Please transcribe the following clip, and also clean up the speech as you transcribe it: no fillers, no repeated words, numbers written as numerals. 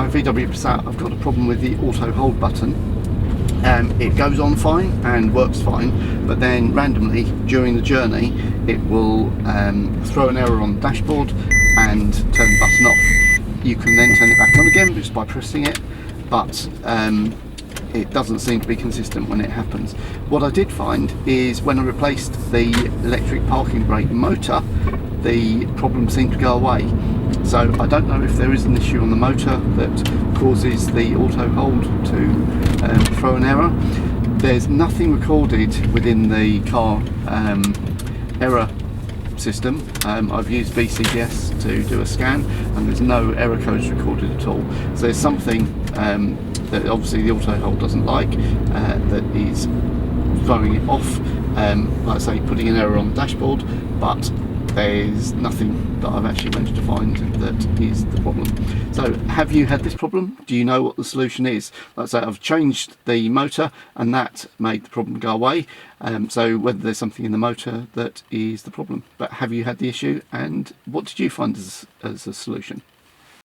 my VW Passat, I've got a problem with the auto hold button. It goes on fine and works fine, but then randomly during the journey it will throw an error on the dashboard and turn the button off. You can then turn it back on again just by pressing it, but it doesn't seem to be consistent when it happens. What I did find is when I replaced the electric parking brake motor, the problem seemed to go away. So I don't know if there is an issue on the motor that causes the auto hold to throw an error. There's nothing recorded within the car error system. I've used BCBS to do a scan and there's no error codes recorded at all. So there's something that obviously the auto hold doesn't like, that is throwing it off, like I say, putting an error on the dashboard, but there's nothing that I've actually managed to find that is the problem. So have you had this problem? Do you know what the solution is? Like I say, I've changed the motor and that made the problem go away. So whether there's something in the motor that is the problem, but have you had the issue and what did you find as a solution?